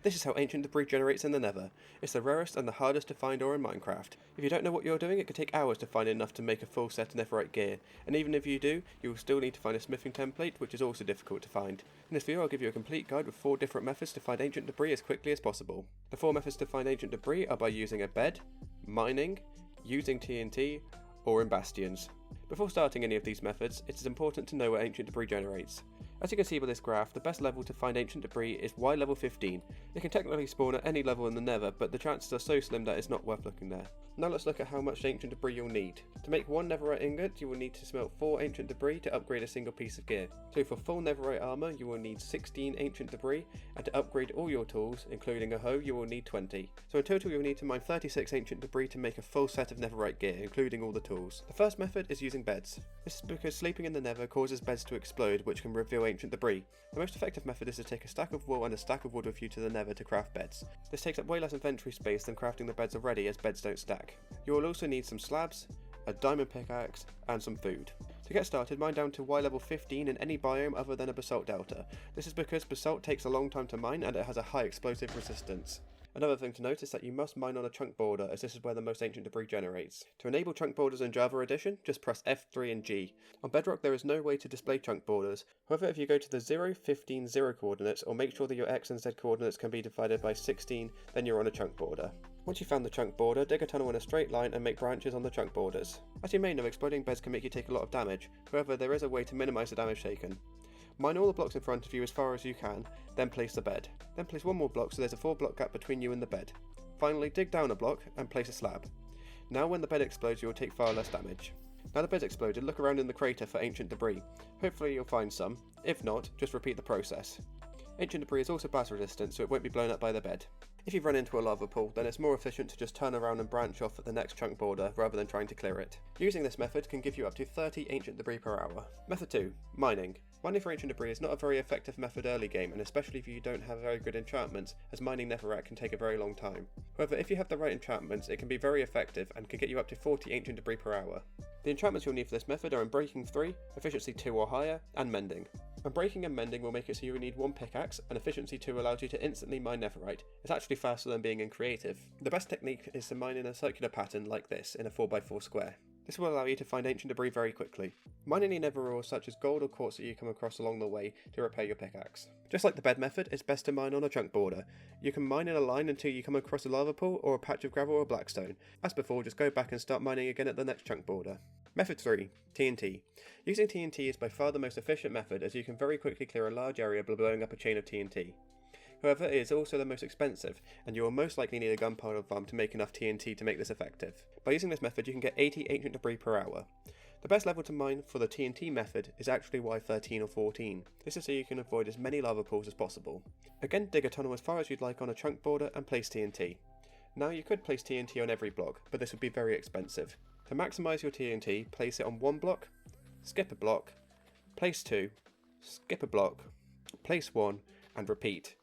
This is how ancient debris generates in the Nether. It's the rarest and the hardest to find ore in Minecraft. If you don't know what you're doing, it could take hours to find enough to make a full set of Netherite gear, and even if you do, you will still need to find a smithing template, which is also difficult to find. In this video I'll give you a complete guide with 4 different methods to find ancient debris as quickly as possible. The 4 methods to find ancient debris are by using a bed, mining, using TNT, or in bastions. Before starting any of these methods, it is important to know where ancient debris generates. As you can see by this graph, the best level to find ancient debris is Y level 15. It can technically spawn at any level in the Nether, but the chances are so slim that it's not worth looking there. Now let's look at how much ancient debris you'll need. To make 1 Netherite ingot, you will need to smelt 4 ancient debris to upgrade a single piece of gear. So for full Netherite armor, you will need 16 ancient debris, and to upgrade all your tools, including a hoe, you will need 20. So in total you'll need to mine 36 ancient debris to make a full set of Netherite gear, including all the tools. The first method is using beds. This is because sleeping in the Nether causes beds to explode, which can reveal ancient debris. The most effective method is to take a stack of wool and a stack of wood with you to the Nether to craft beds. This takes up way less inventory space than crafting the beds already, as beds don't stack. You will also need some slabs, a diamond pickaxe, and some food. To get started, mine down to Y level 15 in any biome other than a basalt delta. This is because basalt takes a long time to mine and it has a high explosive resistance. Another thing to note is that you must mine on a chunk border, as this is where the most ancient debris generates. To enable chunk borders in Java Edition, just press F3 and G. On Bedrock there is no way to display chunk borders, however if you go to the 0, 15, 0 coordinates, or make sure that your X and Z coordinates can be divided by 16, then you're on a chunk border. Once you've found the chunk border, dig a tunnel in a straight line and make branches on the chunk borders. As you may know, exploding beds can make you take a lot of damage, however there is a way to minimise the damage taken. Mine all the blocks in front of you as far as you can, then place the bed. Then place 1 more block so there's a 4 block gap between you and the bed. Finally, dig down a block and place a slab. Now when the bed explodes you will take far less damage. Now the bed's exploded, look around in the crater for ancient debris. Hopefully you'll find some. If not, just repeat the process. Ancient debris is also blast resistant, so it won't be blown up by the bed. If you run into a lava pool, then it's more efficient to just turn around and branch off at the next chunk border rather than trying to clear it. Using this method can give you up to 30 ancient debris per hour. Method 2. Mining. Mining for ancient debris is not a very effective method early game, and especially if you don't have very good enchantments, as mining Netherite can take a very long time. However, if you have the right enchantments, it can be very effective and can get you up to 40 ancient debris per hour. The enchantments you'll need for this method are Unbreaking 3, Efficiency 2 or higher, and Mending. Unbreaking and Mending will make it so you will need 1 pickaxe, and Efficiency 2 allows you to instantly mine Netherite. It's actually faster than being in creative. The best technique is to mine in a circular pattern like this, in a 4x4 square. This will allow you to find ancient debris very quickly. Mine any nether ores such as gold or quartz that you come across along the way to repair your pickaxe. Just like the bed method, it's best to mine on a chunk border. You can mine in a line until you come across a lava pool or a patch of gravel or blackstone. As before, just go back and start mining again at the next chunk border. Method 3. TNT. Using TNT is by far the most efficient method, as you can very quickly clear a large area by blowing up a chain of TNT. However, it is also the most expensive, and you will most likely need a gunpowder farm to make enough TNT to make this effective. By using this method you can get 80 ancient debris per hour. The best level to mine for the TNT method is actually Y13 or 14. This is so you can avoid as many lava pools as possible. Again, dig a tunnel as far as you'd like on a chunk border and place TNT. Now you could place TNT on every block, but this would be very expensive. To maximise your TNT, place it on 1 block, skip a block, place 2, skip a block, place 1, and repeat.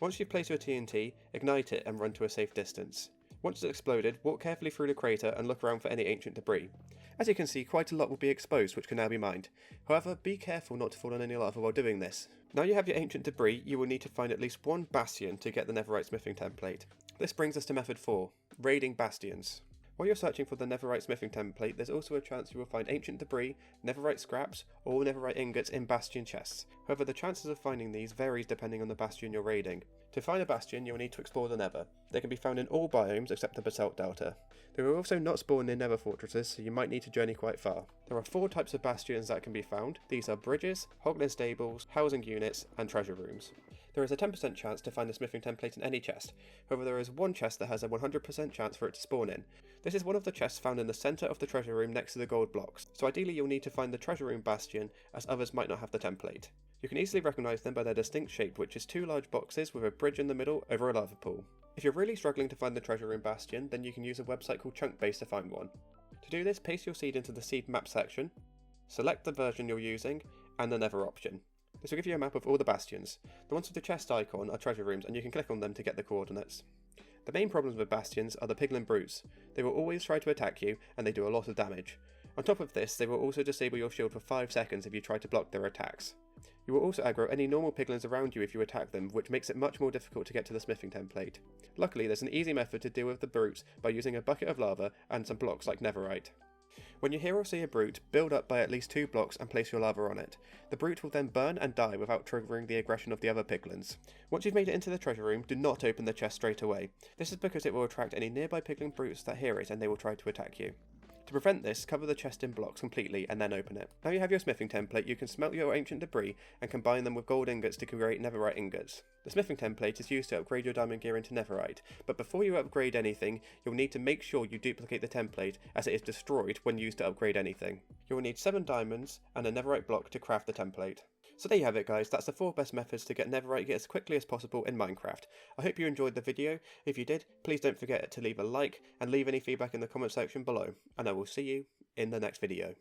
Once you've placed your TNT, ignite it and run to a safe distance. Once it's exploded, walk carefully through the crater and look around for any ancient debris. As you can see, quite a lot will be exposed, which can now be mined. However, be careful not to fall on any lava while doing this. Now you have your ancient debris, you will need to find at least 1 bastion to get the Netherite smithing template. This brings us to method 4, raiding bastions. While you're searching for the Netherite smithing template, there's also a chance you will find ancient debris, Netherite scraps, or Netherite ingots in bastion chests. However, the chances of finding these varies depending on the bastion you're raiding. To find a bastion, you'll need to explore the Nether. They can be found in all biomes except the basalt delta. They will also not spawn near Nether fortresses, so you might need to journey quite far. There are 4 types of bastions that can be found. These are bridges, hoglin stables, housing units, and treasure rooms. There is a 10% chance to find the smithing template in any chest, however there is 1 chest that has a 100% chance for it to spawn in. This is one of the chests found in the centre of the treasure room next to the gold blocks, so ideally you'll need to find the treasure room bastion, as others might not have the template. You can easily recognise them by their distinct shape, which is 2 large boxes with a bridge in the middle over a lava pool. If you're really struggling to find the treasure room bastion, then you can use a website called Chunkbase to find one. To do this, paste your seed into the seed map section, select the version you're using, and the Nether option. This will give you a map of all the bastions. The ones with the chest icon are treasure rooms, and you can click on them to get the coordinates. The main problems with bastions are the piglin brutes. They will always try to attack you, and they do a lot of damage. On top of this, they will also disable your shield for 5 seconds if you try to block their attacks. You will also aggro any normal piglins around you if you attack them, which makes it much more difficult to get to the smithing template. Luckily, there's an easy method to deal with the brutes by using a bucket of lava and some blocks like Netherite. When you hear or see a brute, build up by at least 2 blocks and place your lava on it. The brute will then burn and die without triggering the aggression of the other piglins. Once you've made it into the treasure room, do not open the chest straight away. This is because it will attract any nearby piglin brutes that hear it and they will try to attack you. To prevent this, cover the chest in blocks completely and then open it. Now you have your smithing template, you can smelt your ancient debris and combine them with gold ingots to create netherite ingots. The smithing template is used to upgrade your diamond gear into netherite, but before you upgrade anything, you'll need to make sure you duplicate the template as it is destroyed when used to upgrade anything. You'll need 7 diamonds and a netherite block to craft the template. So there you have it guys, that's the 4 best methods to get netherite gear as quickly as possible in Minecraft. I hope you enjoyed the video. If you did, please don't forget to leave a like and leave any feedback in the comment section below, and I will see you in the next video.